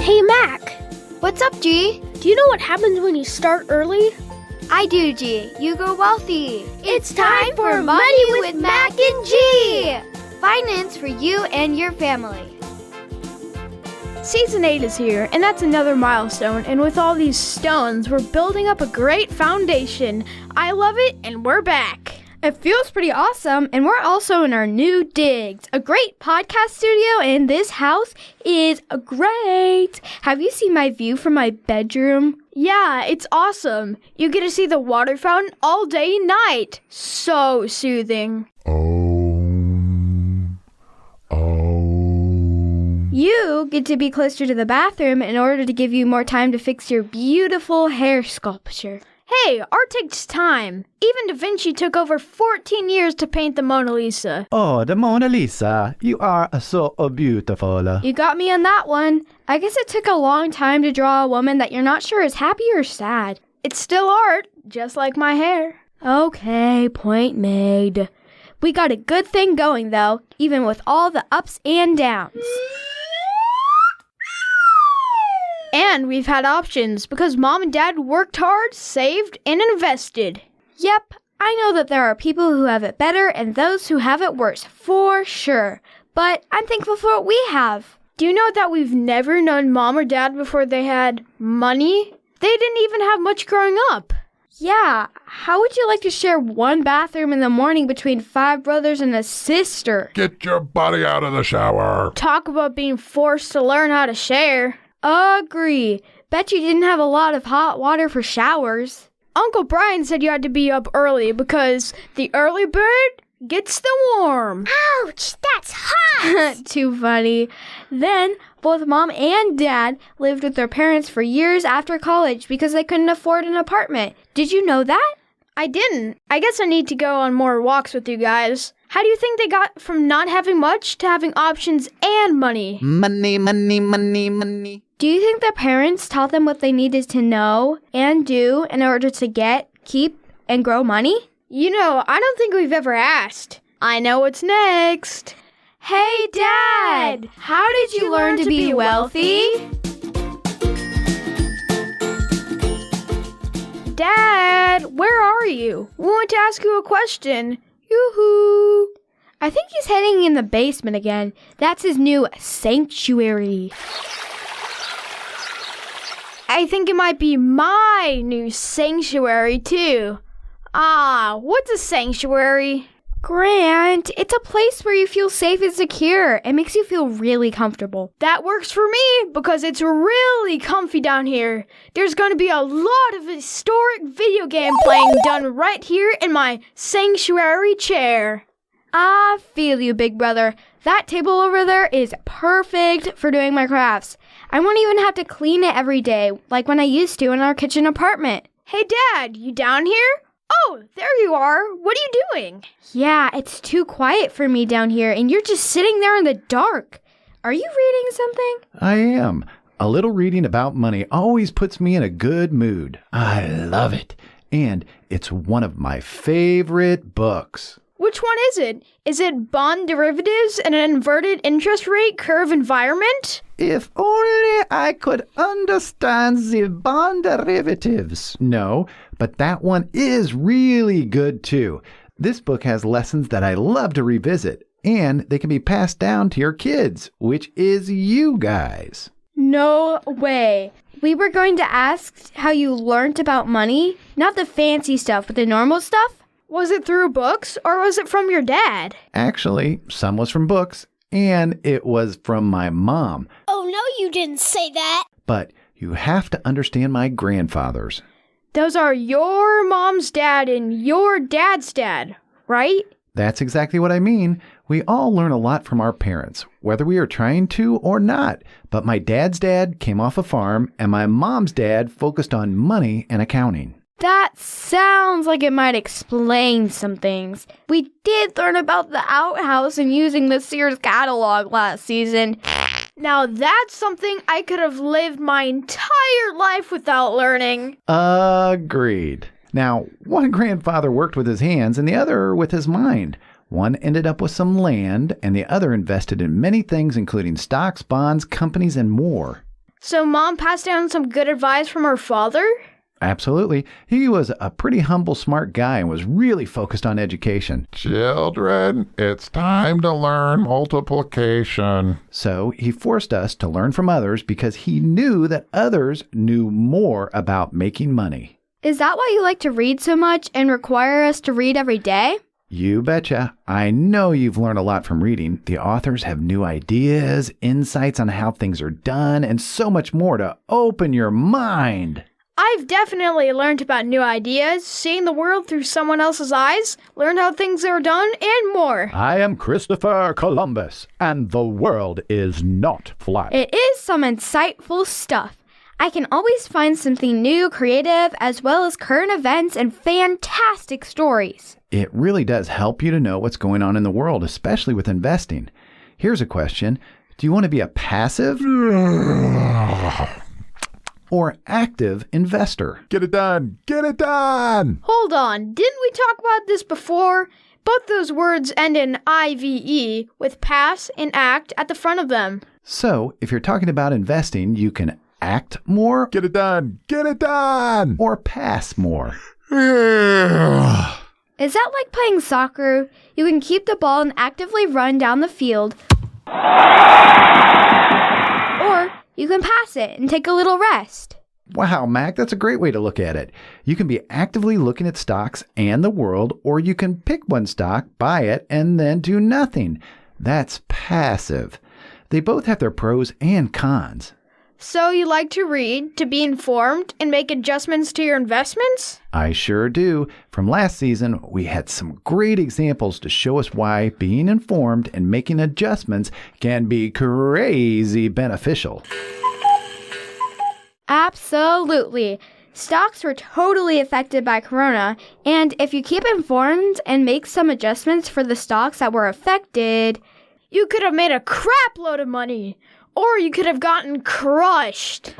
Hey, Mac. What's up, G? Do you know what happens when you start early? I do, G. You go wealthy. It's time for Money with Mac and G. Finance for you and your family. Season 8 is here, and that's another milestone, and with all these stones, we're building up a great foundation. I love it, and we're back. It feels pretty awesome, and we're also in our new digs, a great podcast studio, and this house is great. Have you seen my view from my bedroom? Yeah, it's awesome. You get to see the water fountain all day and night. So soothing. You get to be closer to the bathroom in order to give you more time to fix your beautiful hair sculpture. Hey, art takes time. Even Da Vinci took over 14 years to paint the Mona Lisa. Oh, the Mona Lisa. You are so beautiful. You got me on that one. I guess it took a long time to draw a woman that you're not sure is happy or sad. It's still art, just like my hair. Okay, point made. We got a good thing going, though, even with all the ups and downs. And we've had options because Mom and Dad worked hard, saved, and invested. Yep, I know that there are people who have it better and those who have it worse, for sure. But I'm thankful for what we have. Do you know that we've never known Mom or Dad before they had money? They didn't even have much growing up. Yeah, how would you like to share one bathroom in the morning between 5 brothers and a sister? Get your body out of the shower. Talk about being forced to learn how to share. Agree. Bet you didn't have a lot of hot water for showers. Uncle Brian said you had to be up early because the early bird gets the worm. Ouch, that's hot. Too funny. Then, both Mom and Dad lived with their parents for years after college because they couldn't afford an apartment. Did you know that? I didn't. I guess I need to go on more walks with you guys. How do you think they got from not having much to having options and money? Money, money, money, money. Do you think their parents taught them what they needed to know and do in order to get, keep, and grow money? You know, I don't think we've ever asked. I know what's next. Hey, Dad! How did you learn to be wealthy? Dad, where are you? We want to ask you a question. Yoo-hoo! I think he's heading in the basement again. That's his new sanctuary. I think it might be my new sanctuary, too. What's a sanctuary? Grant, it's a place where you feel safe and secure. It makes you feel really comfortable. That works for me because it's really comfy down here. There's going to be a lot of historic video game playing done right here in my sanctuary chair. I feel you, big brother. That table over there is perfect for doing my crafts. I won't even have to clean it every day, like when I used to in our kitchen apartment. Hey, Dad, you down here? Oh, there you are. What are you doing? Yeah, it's too quiet for me down here, and you're just sitting there in the dark. Are you reading something? I am. A little reading about money always puts me in a good mood. I love it. And it's one of my favorite books. Which one is it? Is it Bond Derivatives and an Inverted Interest Rate Curve Environment? If only I could understand the bond derivatives. No, but that one is really good too. This book has lessons that I love to revisit, and they can be passed down to your kids, which is you guys. No way. We were going to ask how you learned about money, not the fancy stuff, but the normal stuff. Was it through books, or was it from your dad? Actually, some was from books, and it was from my mom. Oh, no, you didn't say that. But you have to understand my grandfathers. Those are your mom's dad and your dad's dad, right? That's exactly what I mean. We all learn a lot from our parents, whether we are trying to or not. But my dad's dad came off a farm, and my mom's dad focused on money and accounting. That sounds like it might explain some things. We did learn about the outhouse and using the Sears catalog last season. Now that's something I could have lived my entire life without learning. Agreed. Now, one grandfather worked with his hands and the other with his mind. One ended up with some land and the other invested in many things including stocks, bonds, companies, and more. So Mom passed down some good advice from her father? Absolutely. He was a pretty humble, smart guy and was really focused on education. Children, it's time to learn multiplication. So he forced us to learn from others because he knew that others knew more about making money. Is that why you like to read so much and require us to read every day? You betcha. I know you've learned a lot from reading. The authors have new ideas, insights on how things are done, and so much more to open your mind. I've definitely learned about new ideas, seeing the world through someone else's eyes, learned how things are done, and more. I am Christopher Columbus, and the world is not flat. It is some insightful stuff. I can always find something new, creative, as well as current events and fantastic stories. It really does help you to know what's going on in the world, especially with investing. Here's a question. Do you want to be a passive or active investor? Get it done. Get it done. Hold on, didn't we talk about this before? Both those words end in IVE with pass and act at the front of them. So, if you're talking about investing, you can act more Get it done. Get it done. or pass more. Is that like playing soccer? You can keep the ball and actively run down the field. Or you can pass it and take a little rest. Wow, Mac, that's a great way to look at it. You can be actively looking at stocks and the world, or you can pick one stock, buy it, and then do nothing. That's passive. They both have their pros and cons. So you like to read, to be informed, and make adjustments to your investments? I sure do. From last season, we had some great examples to show us why being informed and making adjustments can be crazy beneficial. Absolutely. Stocks were totally affected by Corona, and if you keep informed and make some adjustments for the stocks that were affected, You could have made a crap load of money, or you could have gotten crushed.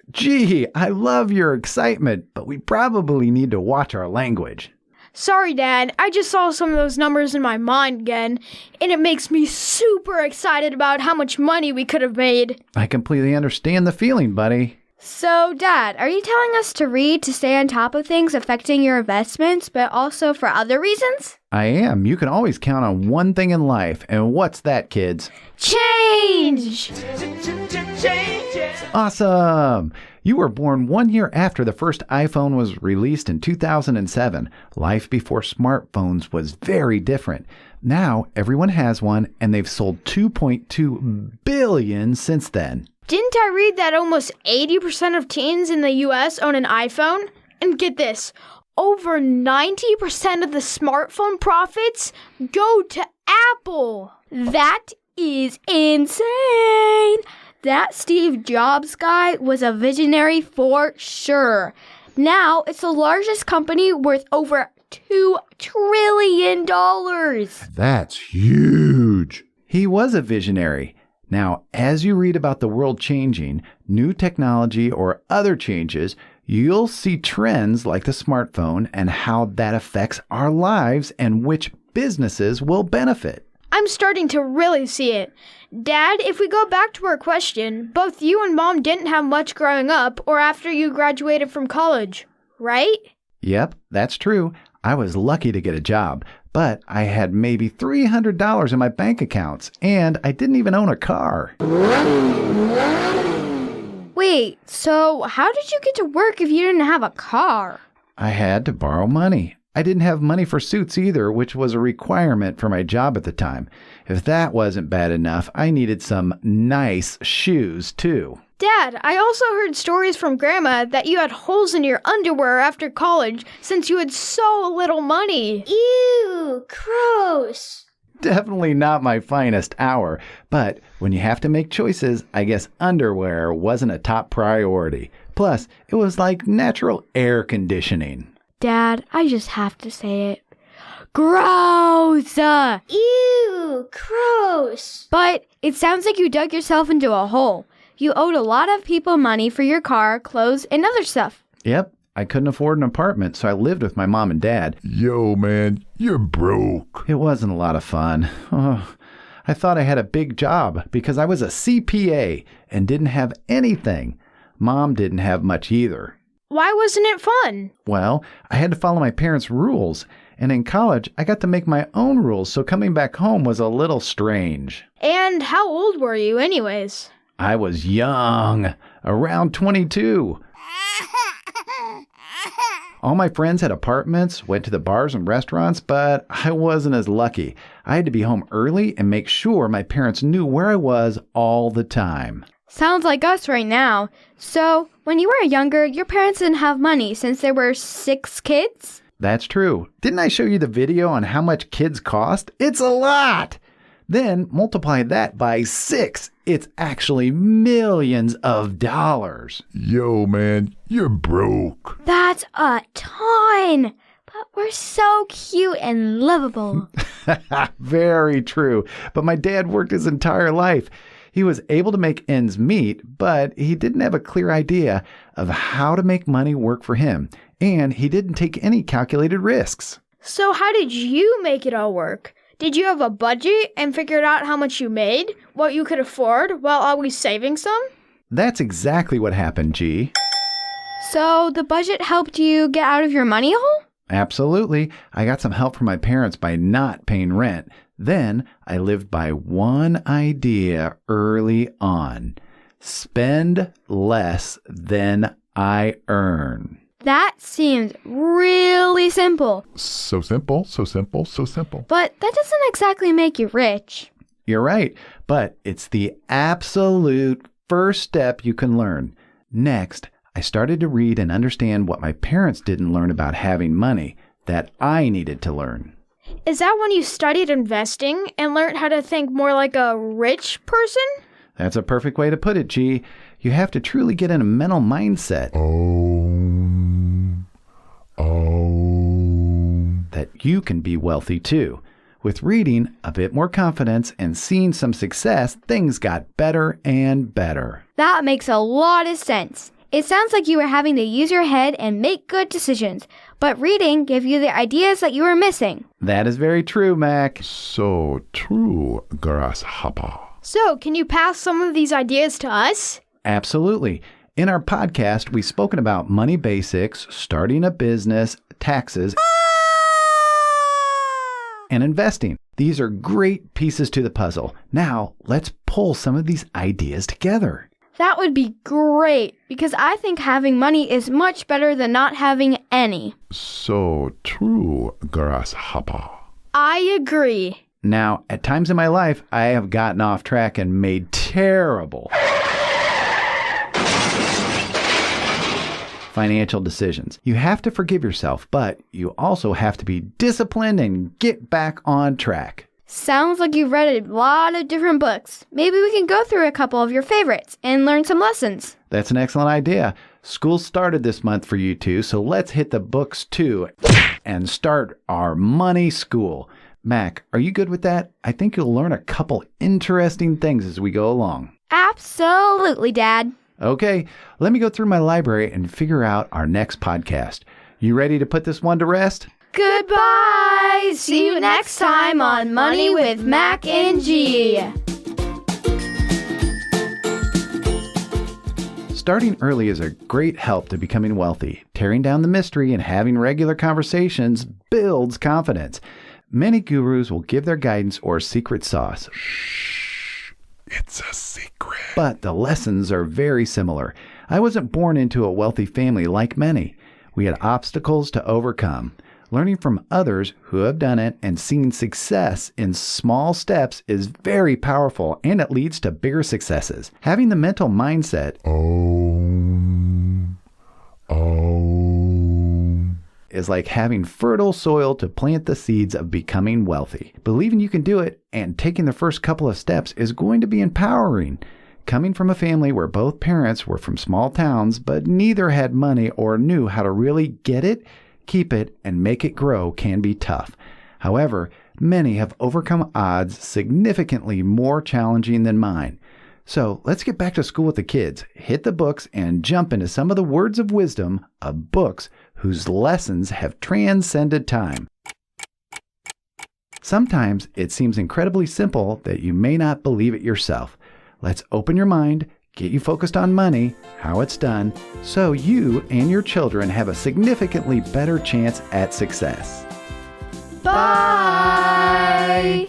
Gee, I love your excitement, but we probably need to watch our language. Sorry, Dad, I just saw some of those numbers in my mind again, and it makes me super excited about how much money we could have made. I completely understand the feeling, buddy. So, Dad, are you telling us to read to stay on top of things affecting your investments, but also for other reasons? I am. You can always count on one thing in life, and what's that, kids? Change! Awesome! You were born 1 year after the first iPhone was released in 2007. Life before smartphones was very different. Now, everyone has one, and they've sold 2.2 billion since then. Didn't I read that almost 80% of teens in the US own an iPhone? And get this, over 90% of the smartphone profits go to Apple. That is insane! That Steve Jobs guy was a visionary for sure. Now it's the largest company worth over $2 trillion. That's huge. He was a visionary. Now, as you read about the world changing, new technology or other changes, you'll see trends like the smartphone and how that affects our lives and which businesses will benefit. I'm starting to really see it. Dad, if we go back to our question, both you and Mom didn't have much growing up or after you graduated from college, right? Yep, that's true. I was lucky to get a job, but I had maybe $300 in my bank accounts, and I didn't even own a car. Wait, so how did you get to work if you didn't have a car? I had to borrow money. I didn't have money for suits either, which was a requirement for my job at the time. If that wasn't bad enough, I needed some nice shoes too. Dad, I also heard stories from Grandma that you had holes in your underwear after college since you had so little money. Ew, gross. Definitely not my finest hour, but when you have to make choices, I guess underwear wasn't a top priority. Plus, it was like natural air conditioning. Dad, I just have to say it. Gross! Ew, gross. But it sounds like you dug yourself into a hole. You owed a lot of people money for your car, clothes, and other stuff. Yep, I couldn't afford an apartment, so I lived with my mom and dad. Yo, man, you're broke. It wasn't a lot of fun. Oh, I thought I had a big job because I was a CPA and didn't have anything. Mom didn't have much either. Why wasn't it fun? Well, I had to follow my parents' rules, and in college, I got to make my own rules, so coming back home was a little strange. And how old were you anyways? I was young, around 22. All my friends had apartments, went to the bars and restaurants, but I wasn't as lucky. I had to be home early and make sure my parents knew where I was all the time. Sounds like us right now. So, when you were younger, your parents didn't have money since there were 6 kids? That's true. Didn't I show you the video on how much kids cost? It's a lot! Then multiply that by 6. It's actually millions of dollars. Yo, man, you're broke. That's a ton! But we're so cute and lovable. Very true. But my dad worked his entire life. He was able to make ends meet, but he didn't have a clear idea of how to make money work for him. And he didn't take any calculated risks. So how did you make it all work? Did you have a budget and figured out how much you made, what you could afford, while always saving some? That's exactly what happened, G. So, the budget helped you get out of your money hole? Absolutely. I got some help from my parents by not paying rent. Then I lived by one idea early on. Spend less than I earn. That seems really simple. So simple, so simple, so simple. But that doesn't exactly make you rich. You're right, but it's the absolute first step you can learn. Next, I started to read and understand what my parents didn't learn about having money that I needed to learn. Is that when you studied investing and learned how to think more like a rich person? That's a perfect way to put it, G. You have to truly get in a mental mindset. That you can be wealthy too. With reading, a bit more confidence, and seeing some success, things got better and better. That makes a lot of sense. It sounds like you were having to use your head and make good decisions, but reading gave you the ideas that you were missing. That is very true, Mac. So true, grasshopper. So, can you pass some of these ideas to us? Absolutely. In our podcast, we've spoken about money basics, starting a business, taxes, and investing. These are great pieces to the puzzle. Now, let's pull some of these ideas together. That would be great, because I think having money is much better than not having any. So true, grasshopper. I agree. Now, at times in my life, I have gotten off track and made terrible financial decisions. You have to forgive yourself, but you also have to be disciplined and get back on track. Sounds like you've read a lot of different books. Maybe we can go through a couple of your favorites and learn some lessons. That's an excellent idea. School started this month for you two, so let's hit the books too and start our money school. Mac, are you good with that? I think you'll learn a couple interesting things as we go along. Absolutely, Dad. Okay, let me go through my library and figure out our next podcast. You ready to put this one to rest? Goodbye! See you next time on Money with Mac and G. Starting early is a great help to becoming wealthy. Tearing down the mystery and having regular conversations builds confidence. Many gurus will give their guidance or secret sauce. It's a secret. But the lessons are very similar. I wasn't born into a wealthy family like many. We had obstacles to overcome. Learning from others who have done it and seeing success in small steps is very powerful, and it leads to bigger successes. Having the mental mindset is like having fertile soil to plant the seeds of becoming wealthy. Believing you can do it and taking the first couple of steps is going to be empowering. Coming from a family where both parents were from small towns, but neither had money or knew how to really get it, keep it, and make it grow can be tough. However, many have overcome odds significantly more challenging than mine. So let's get back to school with the kids, hit the books, and jump into some of the words of wisdom of books whose lessons have transcended time. Sometimes it seems incredibly simple that you may not believe it yourself. Let's open your mind, get you focused on money, how it's done, so you and your children have a significantly better chance at success. Bye!